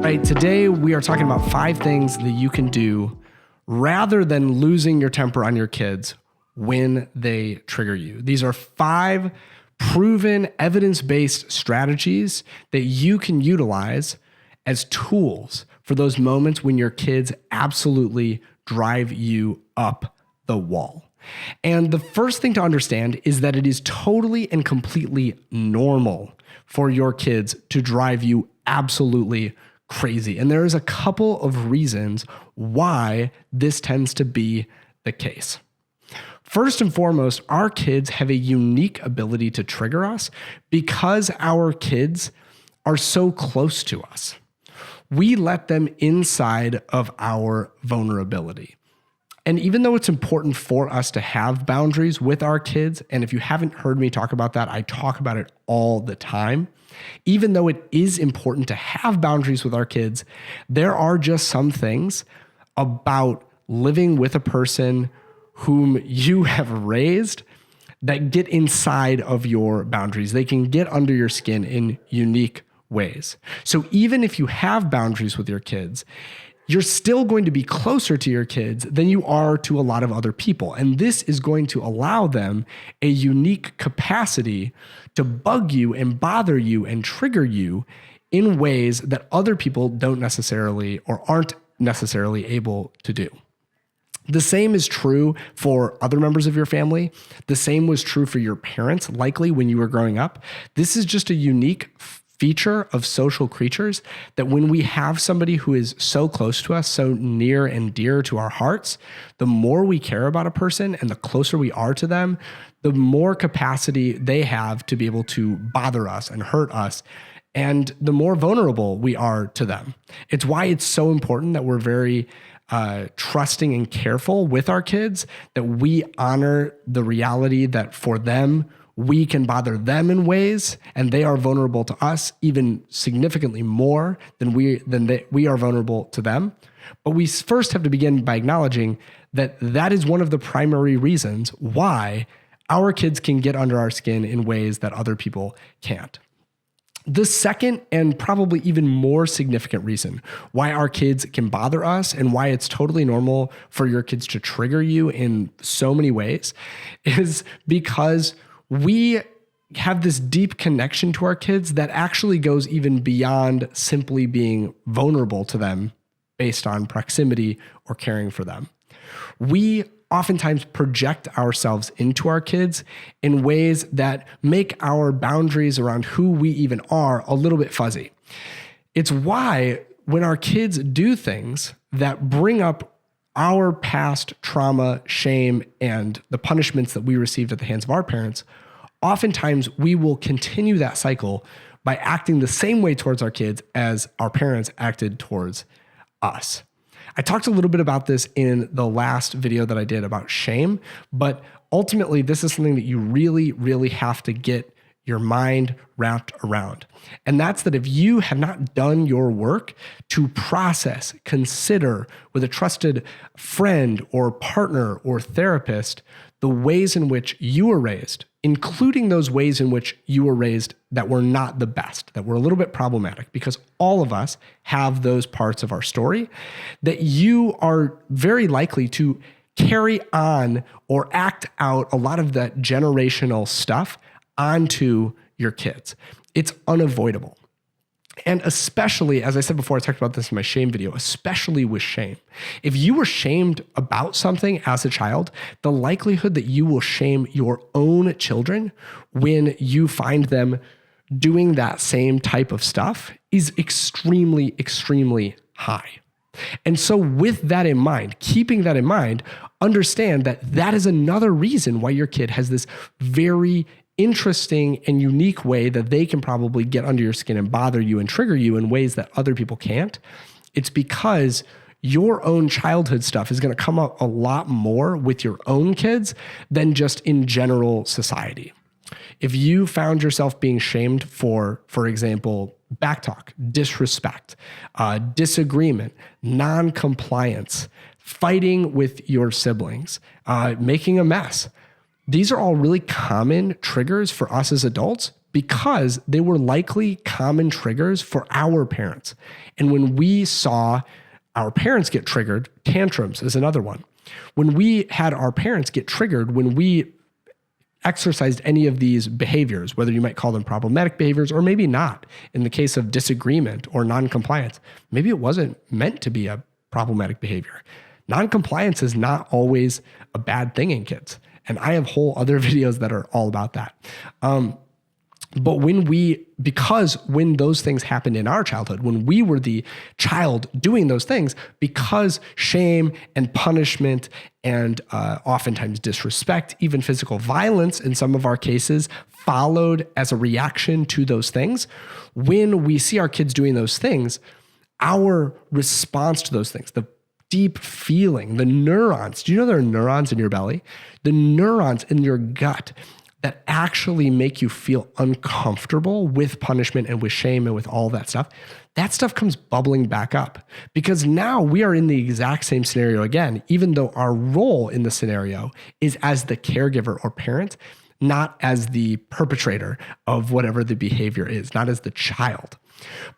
Right, today we are talking about 5 things that you can do rather than losing your temper on your kids when they trigger you. These are 5 proven evidence-based strategies that you can utilize as tools for those moments when your kids absolutely drive you up the wall. And the first thing to understand is that it is totally and completely normal for your kids to drive you absolutely crazy. And there is a couple of reasons why this tends to be the case. First and foremost, our kids have a unique ability to trigger us because our kids are so close to us. We let them inside of our vulnerability. And even though it's important for us to have boundaries with our kids, and if you haven't heard me talk about that, I talk about it all the time. Even though it is important to have boundaries with our kids, there are just some things about living with a person whom you have raised that get inside of your boundaries. They can get under your skin in unique ways. So even if you have boundaries with your kids, you're still going to be closer to your kids than you are to a lot of other people. And this is going to allow them a unique capacity to bug you and bother you and trigger you in ways that other people don't necessarily or aren't necessarily able to do. The same is true for other members of your family. The same was true for your parents, likely when you were growing up. This is just a unique feature of social creatures that when we have somebody who is so close to us, so near and dear to our hearts, the more we care about a person and the closer we are to them, the more capacity they have to be able to bother us and hurt us, and the more vulnerable we are to them. It's why it's so important that we're very trusting and careful with our kids, that we honor the reality that for them, we can bother them in ways, and they are vulnerable to us even significantly more than we are vulnerable to them. But we first have to begin by acknowledging that that is one of the primary reasons why our kids can get under our skin in ways that other people can't. The second and probably even more significant reason why our kids can bother us and why it's totally normal for your kids to trigger you in so many ways is because we have this deep connection to our kids that actually goes even beyond simply being vulnerable to them based on proximity or caring for them. We oftentimes project ourselves into our kids in ways that make our boundaries around who we even are a little bit fuzzy. It's why when our kids do things that bring up our past trauma, shame, and the punishments that we received at the hands of our parents, oftentimes we will continue that cycle by acting the same way towards our kids as our parents acted towards us. I talked a little bit about this in the last video that I did about shame, but ultimately this is something that you really, really have to get your mind wrapped around. And that's that if you have not done your work to process, consider with a trusted friend or partner or therapist, the ways in which you were raised, including those ways in which you were raised that were not the best, that were a little bit problematic, because all of us have those parts of our story, that you are very likely to carry on or act out a lot of that generational stuff onto your kids. It's unavoidable. And especially, as I said before, I talked about this in my shame video, especially with shame. If you were shamed about something as a child, the likelihood that you will shame your own children when you find them doing that same type of stuff is extremely, extremely high. And so with that in mind, keeping that in mind, understand that that is another reason why your kid has this very interesting and unique way that they can probably get under your skin and bother you and trigger you in ways that other people can't. It's because your own childhood stuff is going to come up a lot more with your own kids than just in general society. If you found yourself being shamed for example, backtalk, disrespect, disagreement, non-compliance, fighting with your siblings, making a mess, these are all really common triggers for us as adults because they were likely common triggers for our parents. And when we saw our parents get triggered, tantrums is another one. When we had our parents get triggered, when we exercised any of these behaviors, whether you might call them problematic behaviors or maybe not, in the case of disagreement or noncompliance, maybe it wasn't meant to be a problematic behavior. Noncompliance is not always a bad thing in kids. And I have whole other videos that are all about that. But when those things happened in our childhood, when we were the child doing those things, because shame and punishment and oftentimes disrespect, even physical violence in some of our cases, followed as a reaction to those things, when we see our kids doing those things, our response to those things, the deep feeling, the neurons, do you know there are neurons in your belly? The neurons in your gut that actually make you feel uncomfortable with punishment and with shame and with all that stuff comes bubbling back up, because now we are in the exact same scenario again, even though our role in the scenario is as the caregiver or parent, not as the perpetrator of whatever the behavior is, not as the child.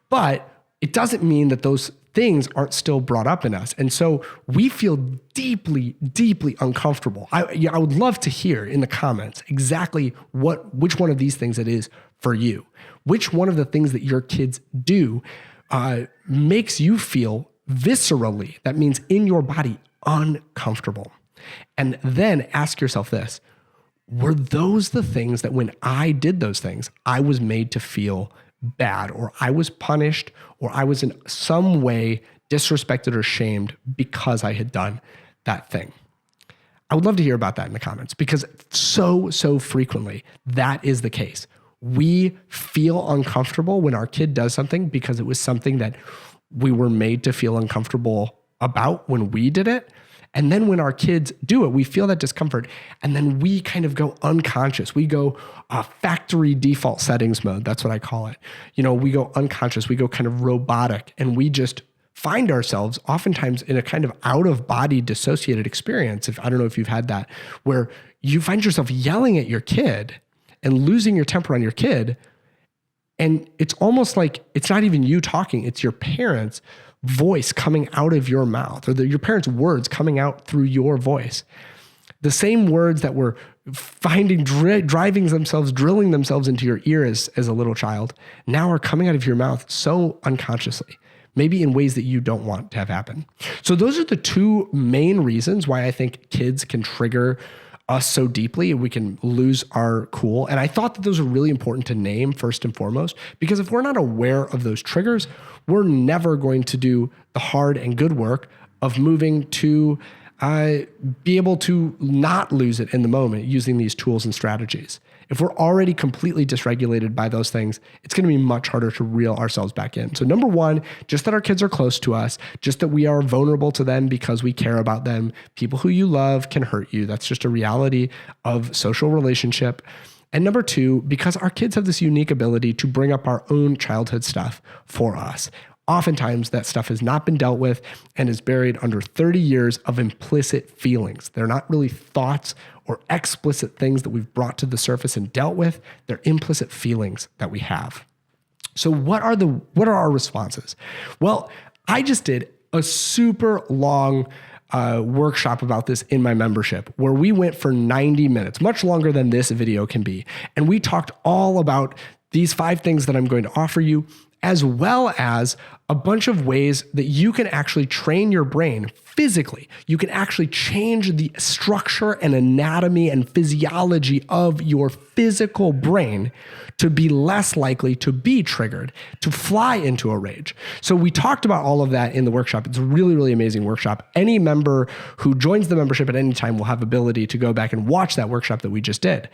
But it doesn't mean that those things aren't still brought up in us. And so we feel deeply, deeply uncomfortable. I would love to hear in the comments exactly which one of these things it is for you. Which one of the things that your kids do makes you feel viscerally, that means in your body, uncomfortable. And then ask yourself this: were those the things that when I did those things, I was made to feel bad, or I was punished, or I was in some way disrespected or shamed because I had done that thing? I would love to hear about that in the comments, because so frequently that is the case. We feel uncomfortable when our kid does something because it was something that we were made to feel uncomfortable about when we did it. And then when our kids do it, we feel that discomfort. And then we kind of go unconscious. We go factory default settings mode. That's what I call it. We go unconscious. We go kind of robotic. And we just find ourselves oftentimes in a kind of out of body dissociated experience. I don't know if you've had that, where you find yourself yelling at your kid and losing your temper on your kid. And it's almost like it's not even you talking. It's your parents' voice coming out of your mouth, or your parents' words coming out through your voice. The same words that were drilling themselves into your ear as a little child now are coming out of your mouth so unconsciously, maybe in ways that you don't want to have happen. So those are the two main reasons why I think kids can trigger us so deeply, we can lose our cool. And I thought that those are really important to name first and foremost, because if we're not aware of those triggers, we're never going to do the hard and good work of moving to be able to not lose it in the moment using these tools and strategies. If we're already completely dysregulated by those things, it's going to be much harder to reel ourselves back in. So number one, just that our kids are close to us, just that we are vulnerable to them because we care about them. People who you love can hurt you. That's just a reality of social relationship. And number two, because our kids have this unique ability to bring up our own childhood stuff for us. Oftentimes that stuff has not been dealt with and is buried under 30 years of implicit feelings. They're not really thoughts or explicit things that we've brought to the surface and dealt with. They're implicit feelings that we have. So what are our responses? Well, I just did a super long workshop about this in my membership, where we went for 90 minutes, much longer than this video can be. And we talked all about these 5 things that I'm going to offer you, as well as a bunch of ways that you can actually train your brain physically. You can actually change the structure and anatomy and physiology of your physical brain to be less likely to be triggered, to fly into a rage. So we talked about all of that in the workshop. It's a really, really amazing workshop. Any member who joins the membership at any time will have ability to go back and watch that workshop that we just did.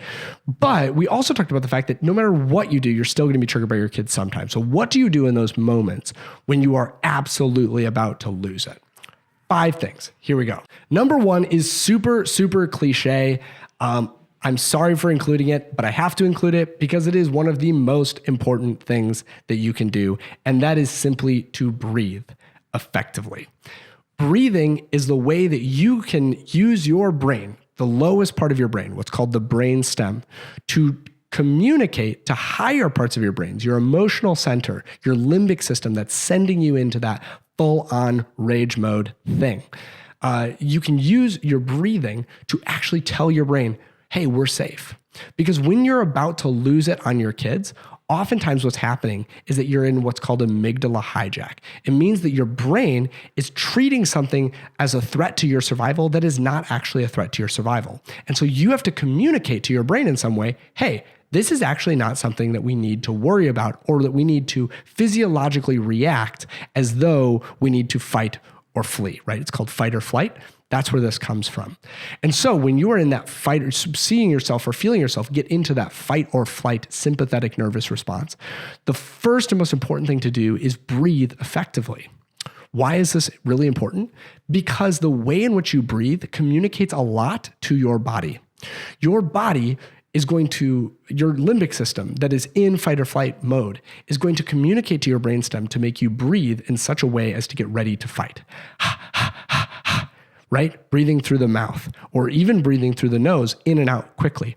But we also talked about the fact that no matter what you do, you're still going to be triggered by your kids sometimes. So what do you do in those moments when you are absolutely about to lose it? 5 things. Here we go. Number 1 is super, super cliche. I'm sorry for including it, but I have to include it because it is one of the most important things that you can do, and that is simply to breathe effectively. Breathing is the way that you can use your brain, the lowest part of your brain, what's called the brain stem, to communicate to higher parts of your brains, your emotional center, your limbic system that's sending you into that full-on rage mode thing. You can use your breathing to actually tell your brain, hey, we're safe. Because when you're about to lose it on your kids, oftentimes what's happening is that you're in what's called amygdala hijack. It means that your brain is treating something as a threat to your survival that is not actually a threat to your survival. And so you have to communicate to your brain in some way, hey, this is actually not something that we need to worry about or that we need to physiologically react as though we need to fight or flee, right? It's called fight or flight. That's where this comes from. And so when you are in that fight or seeing yourself or feeling yourself get into that fight or flight sympathetic nervous response, the first and most important thing to do is breathe effectively. Why is this really important? Because the way in which you breathe communicates a lot to your body. Your body is going to, your limbic system that is in fight or flight mode is going to communicate to your brainstem to make you breathe in such a way as to get ready to fight. Right? Breathing through the mouth or even breathing through the nose in and out quickly.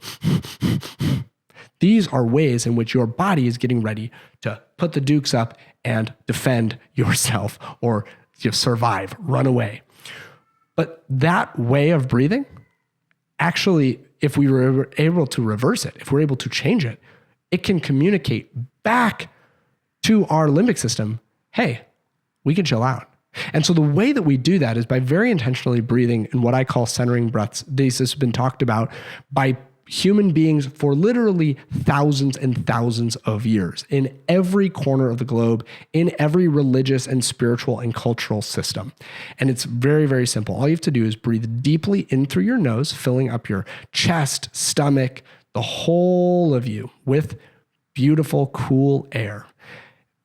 These are ways in which your body is getting ready to put the dukes up and defend yourself or survive, run away. But that way of breathing, actually, if we were able to reverse it, if we're able to change it, it can communicate back to our limbic system, hey, we can chill out. And so the way that we do that is by very intentionally breathing in what I call centering breaths. This has been talked about by human beings for literally thousands and thousands of years in every corner of the globe, in every religious and spiritual and cultural system. And it's very, very simple. All you have to do is breathe deeply in through your nose, filling up your chest, stomach, the whole of you with beautiful, cool air.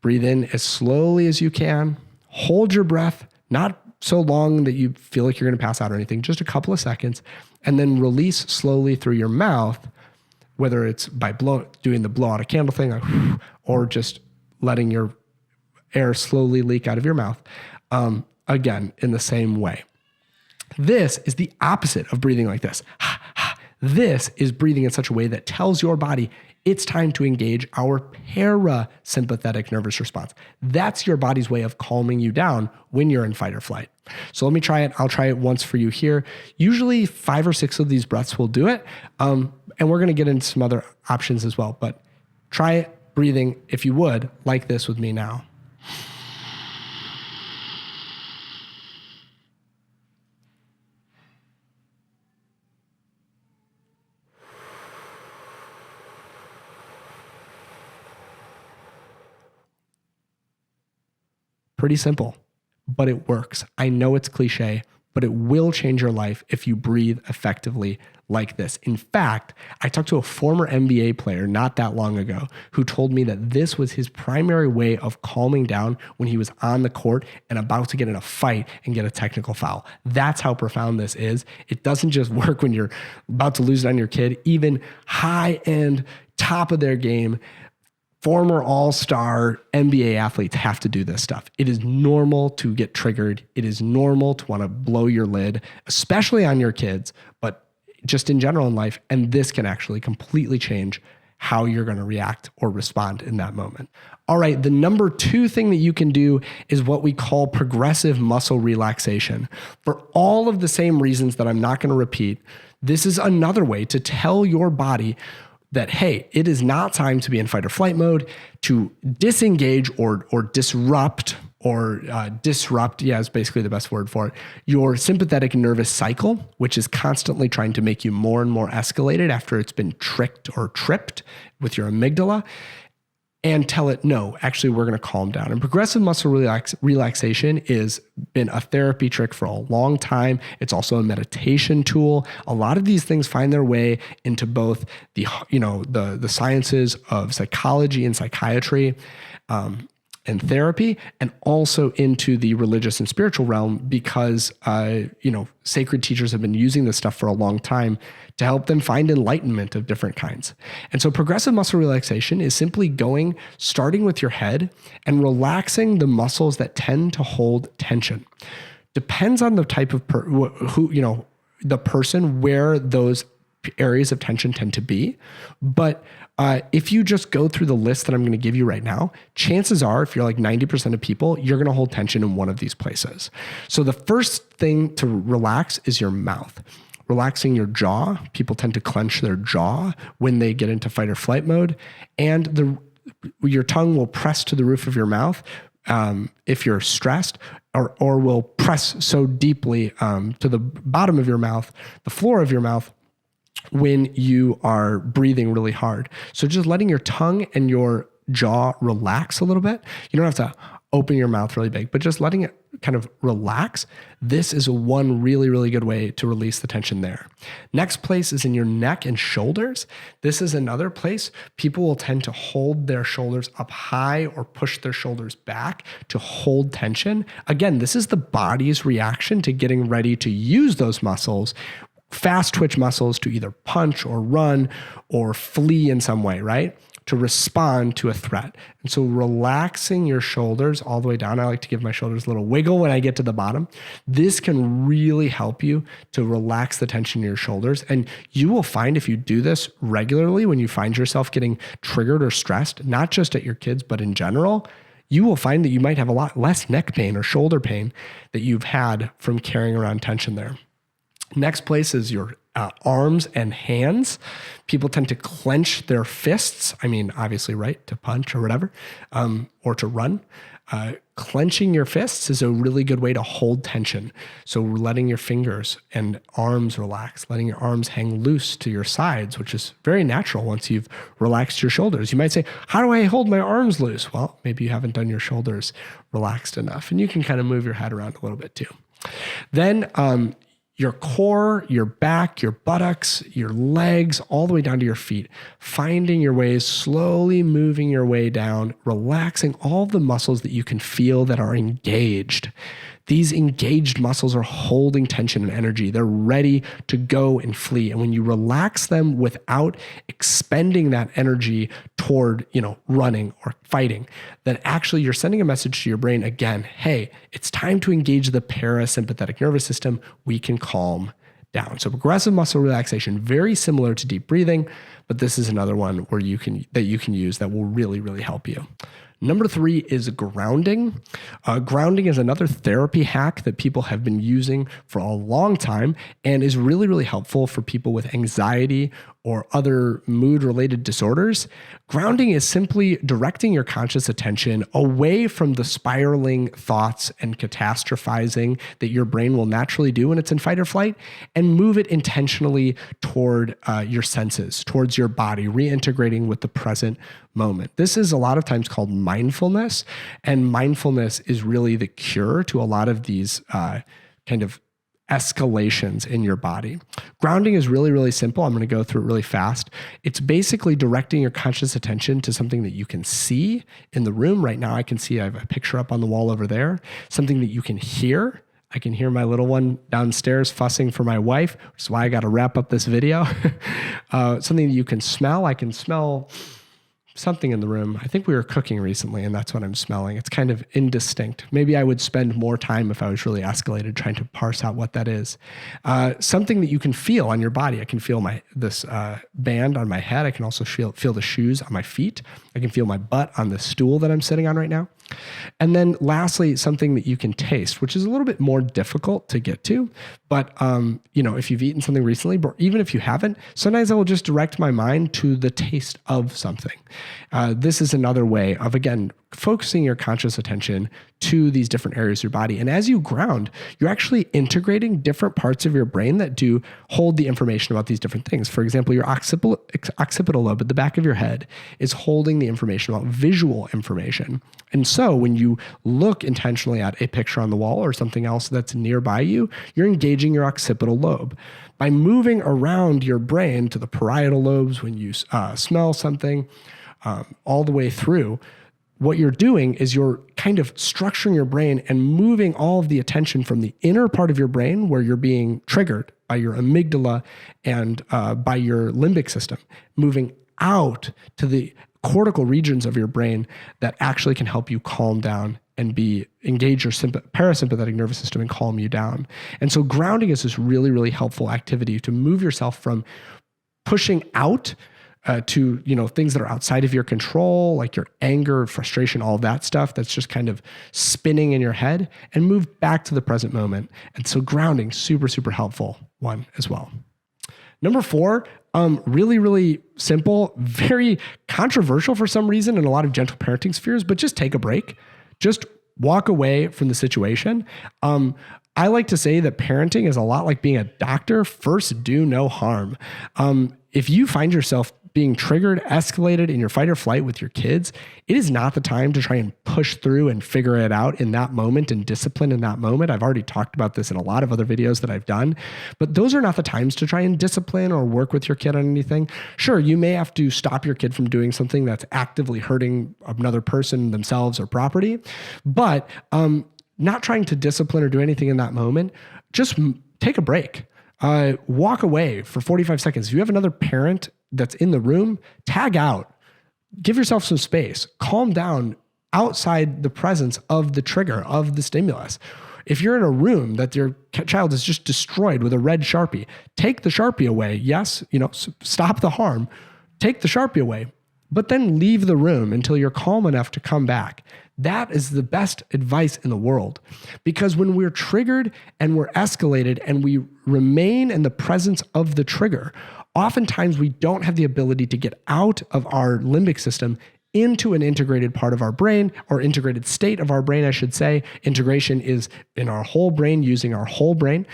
Breathe in as slowly as you can. Hold your breath, not so long that you feel like you're going to pass out or anything, just a couple of seconds, and then release slowly through your mouth, whether it's by doing the blow out a candle thing or just letting your air slowly leak out of your mouth, again, in the same way. This is the opposite of breathing like this. This is breathing in such a way that tells your body, it's time to engage our parasympathetic nervous response. That's your body's way of calming you down when you're in fight or flight. So let me try it. I'll try it once for you here. Usually 5 or 6 of these breaths will do it. And we're going to get into some other options as well. But try breathing, if you would, like this with me now. Pretty simple, but it works. I know it's cliche, but it will change your life if you breathe effectively like this. In fact, I talked to a former NBA player not that long ago who told me that this was his primary way of calming down when he was on the court and about to get in a fight and get a technical foul. That's how profound this is. It doesn't just work when you're about to lose it on your kid. Even high-end, top of their game, former all-star NBA athletes have to do this stuff. It is normal to get triggered. It is normal to want to blow your lid, especially on your kids, but just in general in life. And this can actually completely change how you're going to react or respond in that moment. All right, the number 2 thing that you can do is what we call progressive muscle relaxation. For all of the same reasons that I'm not going to repeat, this is another way to tell your body that, hey, it is not time to be in fight or flight mode, to disengage or disrupt is basically the best word for it, your sympathetic nervous cycle, which is constantly trying to make you more and more escalated after it's been tricked or tripped with your amygdala, and tell it, no, actually, we're going to calm down. And progressive muscle relaxation has been a therapy trick for a long time. It's also a meditation tool. A lot of these things find their way into both the sciences of psychology and psychiatry, and therapy, and also into the religious and spiritual realm because, sacred teachers have been using this stuff for a long time to help them find enlightenment of different kinds. And so progressive muscle relaxation is simply starting with your head and relaxing the muscles that tend to hold tension. Depends on the type of the person where those areas of tension tend to be, but If you just go through the list that I'm going to give you right now, chances are, if you're like 90% of people, you're going to hold tension in one of these places. So the first thing to relax is your mouth. Relaxing your jaw. People tend to clench their jaw when they get into fight or flight mode. And your tongue will press to the roof of your mouth if you're stressed, or will press so deeply to the bottom of your mouth, the floor of your mouth, when you are breathing really hard. So just letting your tongue and your jaw relax a little bit. You don't have to open your mouth really big, but just letting it kind of relax. This is one really, really good way to release the tension there. Next place is in your neck and shoulders. This is another place people will tend to hold their shoulders up high or push their shoulders back to hold tension. Again, this is the body's reaction to getting ready to use those muscles, fast twitch muscles, to either punch or run or flee in some way, right? To respond to a threat. And so relaxing your shoulders all the way down. I like to give my shoulders a little wiggle when I get to the bottom. This can really help you to relax the tension in your shoulders. And you will find, if you do this regularly, when you find yourself getting triggered or stressed, not just at your kids, but in general, you will find that you might have a lot less neck pain or shoulder pain that you've had from carrying around tension there. Next place is your arms and hands. People tend to clench their fists. I mean, obviously, right, to punch or whatever, or to run. Clenching your fists is a really good way to hold tension. So letting your fingers and arms relax, letting your arms hang loose to your sides, which is very natural once you've relaxed your shoulders. You might say, how do I hold my arms loose? Well, maybe you haven't done your shoulders relaxed enough, and you can kind of move your head around a little bit too. Then, your core, your back, your buttocks, your legs, all the way down to your feet. Finding your ways, slowly moving your way down, relaxing all the muscles that you can feel that are engaged. These engaged muscles are holding tension and energy. They're ready to go and flee. And when you relax them without expending that energy toward, running or fighting, then actually you're sending a message to your brain again, hey, it's time to engage the parasympathetic nervous system. We can calm down. So progressive muscle relaxation, very similar to deep breathing, but this is another one where you can use that will really, really help you. Number 3 is grounding. Grounding is another therapy hack that people have been using for a long time and is really, really helpful for people with anxiety or other mood-related disorders. Grounding is simply directing your conscious attention away from the spiraling thoughts and catastrophizing that your brain will naturally do when it's in fight or flight, and move it intentionally toward your senses, towards your body, reintegrating with the present moment. This is a lot of times called mindfulness, and mindfulness is really the cure to a lot of these kind of escalations in your body. Grounding is really, really simple. I'm going to go through it really fast. It's basically directing your conscious attention to something that you can see in the room. Right now, I can see I have a picture up on the wall over there, something that you can hear. I can hear my little one downstairs fussing for my wife, which is why I got to wrap up this video. Something that you can smell. I can smell something in the room. I think we were cooking recently, and that's what I'm smelling. It's kind of indistinct. Maybe I would spend more time if I was really escalated trying to parse out what that is. Something that you can feel on your body. I can feel this band on my head. I can also feel the shoes on my feet. I can feel my butt on the stool that I'm sitting on right now. And then lastly, something that you can taste, which is a little bit more difficult to get to. But, if you've eaten something recently, but even if you haven't, sometimes I will just direct my mind to the taste of something. This is another way of, again, focusing your conscious attention to these different areas of your body. And as you ground, you're actually integrating different parts of your brain that do hold the information about these different things. For example, your occipital lobe at the back of your head is holding the information about visual information. And so when you look intentionally at a picture on the wall or something else that's nearby you, you're engaging your occipital lobe. By moving around your brain to the parietal lobes when you smell something, all the way through, what you're doing is you're kind of structuring your brain and moving all of the attention from the inner part of your brain where you're being triggered by your amygdala and by your limbic system, moving out to the cortical regions of your brain that actually can help you calm down and engage your parasympathetic nervous system and calm you down. And so grounding is this really, really helpful activity to move yourself from pushing out to, things that are outside of your control, like your anger, frustration, all of that stuff that's just kind of spinning in your head, and move back to the present moment. And so grounding, super, super helpful one as well. Number 4, really, really simple, very controversial for some reason in a lot of gentle parenting spheres, but just take a break. Just walk away from the situation. I like to say that parenting is a lot like being a doctor. First, do no harm. If you find yourself being triggered, escalated in your fight or flight with your kids, it is not the time to try and push through and figure it out in that moment and discipline in that moment. I've already talked about this in a lot of other videos that I've done, but those are not the times to try and discipline or work with your kid on anything. Sure, you may have to stop your kid from doing something that's actively hurting another person, themselves, or property, but not trying to discipline or do anything in that moment. Just take a break. Walk away for 45 seconds. If you have another parent that's in the room, tag out. Give yourself some space. Calm down outside the presence of the trigger, of the stimulus. If you're in a room that your child is just destroyed with a red Sharpie, take the Sharpie away. Yes, stop the harm. Take the Sharpie away, but then leave the room until you're calm enough to come back. That is the best advice in the world, because when we're triggered and we're escalated and we remain in the presence of the trigger, oftentimes we don't have the ability to get out of our limbic system into an integrated part of our brain, or integrated state of our brain, I should say. Integration is in our whole brain, using our whole brain.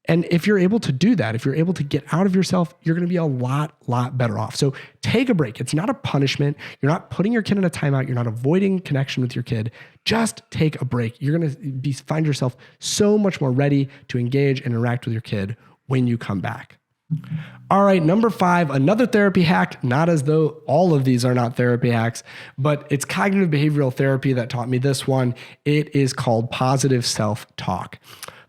And if you're able to do that, if you're able to get out of yourself, you're going to be a lot better off. So take a break. It's not a punishment. You're not putting your kid in a timeout. You're not avoiding connection with your kid. Just take a break. You're going to find yourself so much more ready to engage and interact with your kid when you come back. All right, number 5, another therapy hack, not as though all of these are not therapy hacks, but it's cognitive behavioral therapy that taught me this one. It is called positive self-talk.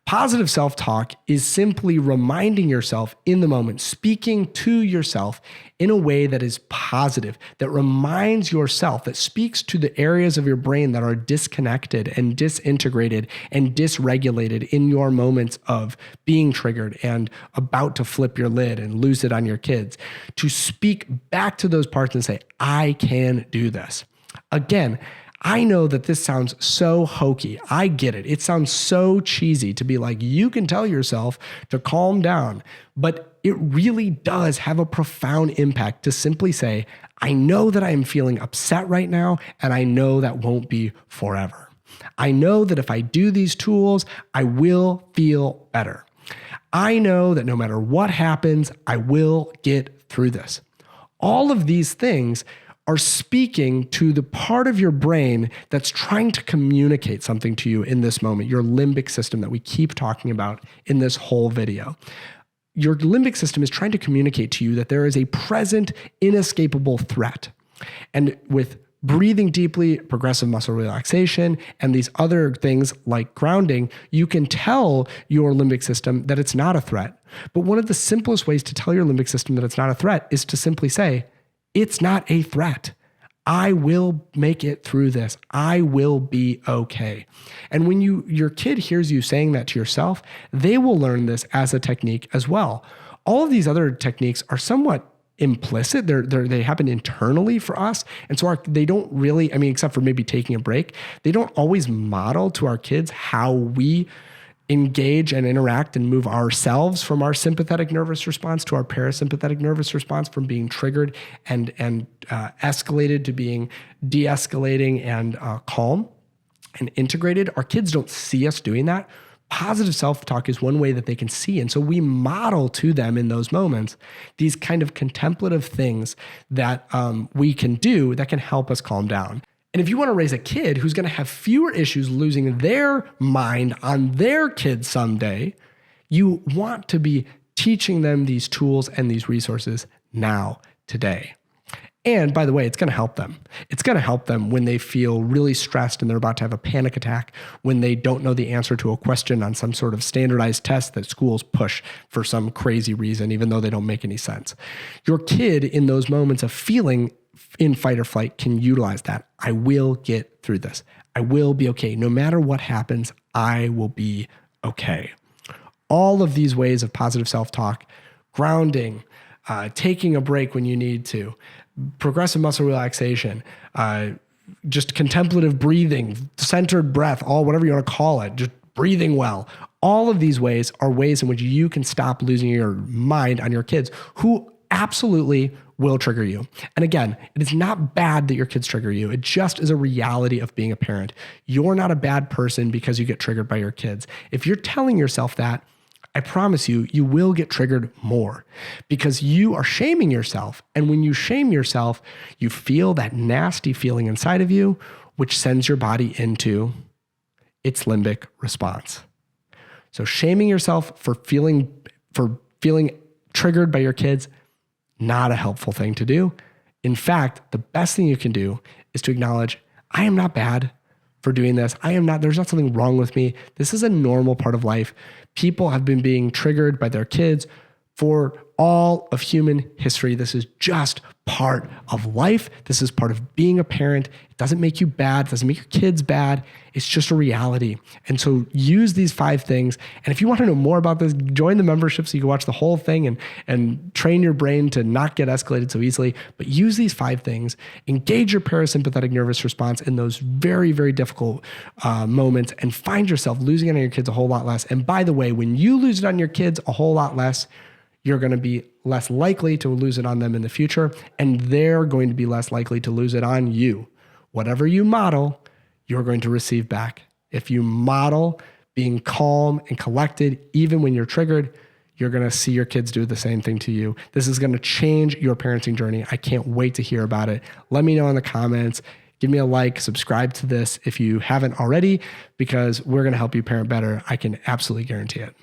Positive self-talk is simply reminding yourself in the moment, speaking to yourself in a way that is positive, that reminds yourself, that speaks to the areas of your brain that are disconnected and disintegrated and dysregulated in your moments of being triggered and about to flip your lid and lose it on your kids, to speak back to those parts and say, I can do this. Again, I know that this sounds so hokey. I get it. It sounds so cheesy to be like, you can tell yourself to calm down, but it really does have a profound impact to simply say, I know that I am feeling upset right now, and I know that won't be forever. I know that if I do these tools, I will feel better. I know that no matter what happens, I will get through this. All of these things are speaking to the part of your brain that's trying to communicate something to you in this moment, your limbic system that we keep talking about in this whole video. Your limbic system is trying to communicate to you that there is a present, inescapable threat. And with breathing deeply, progressive muscle relaxation, and these other things like grounding, you can tell your limbic system that it's not a threat. But one of the simplest ways to tell your limbic system that it's not a threat is to simply say, it's not a threat. I will make it through this. I will be okay. And when your kid hears you saying that to yourself, they will learn this as a technique as well. All of these other techniques are somewhat implicit. They happen internally for us. And so they don't really, except for maybe taking a break, they don't always model to our kids how we engage and interact and move ourselves from our sympathetic nervous response to our parasympathetic nervous response, from being triggered and escalated to being de-escalating and calm and integrated. Our kids don't see us doing that. Positive self-talk is one way that they can see. And so we model to them in those moments these kind of contemplative things that we can do that can help us calm down. And if you want to raise a kid who's going to have fewer issues losing their mind on their kids someday, you want to be teaching them these tools and these resources now, today. And by the way, it's going to help them. It's going to help them when they feel really stressed and they're about to have a panic attack, when they don't know the answer to a question on some sort of standardized test that schools push for some crazy reason, even though they don't make any sense. Your kid in those moments of feeling in fight or flight can utilize that. I will get through this. I will be okay. No matter what happens, I will be okay. All of these ways of positive self-talk, grounding, taking a break when you need to, progressive muscle relaxation, just contemplative breathing, centered breath, whatever you want to call it, just breathing well. All of these ways are ways in which you can stop losing your mind on your kids who absolutely will trigger you. And again, it is not bad that your kids trigger you. It just is a reality of being a parent. You're not a bad person because you get triggered by your kids. If you're telling yourself that, I promise you, you will get triggered more because you are shaming yourself. And when you shame yourself, you feel that nasty feeling inside of you, which sends your body into its limbic response. So shaming yourself for feeling triggered by your kids, not a helpful thing to do. In fact, the best thing you can do is to acknowledge, I am not bad for doing this. There's not something wrong with me. This is a normal part of life. People have been being triggered by their kids for all of human history. This is just part of life. This is part of being a parent. It doesn't make you bad. It doesn't make your kids bad. It's just a reality. And so use these 5 things. And if you want to know more about this, join the membership so you can watch the whole thing and train your brain to not get escalated so easily. But use these 5 things. Engage your parasympathetic nervous response in those very, very difficult moments and find yourself losing it on your kids a whole lot less. And by the way, when you lose it on your kids a whole lot less, you're going to be less likely to lose it on them in the future, and they're going to be less likely to lose it on you. Whatever you model, you're going to receive back. If you model being calm and collected, even when you're triggered, you're going to see your kids do the same thing to you. This is going to change your parenting journey. I can't wait to hear about it. Let me know in the comments. Give me a like, subscribe to this if you haven't already, because we're going to help you parent better. I can absolutely guarantee it.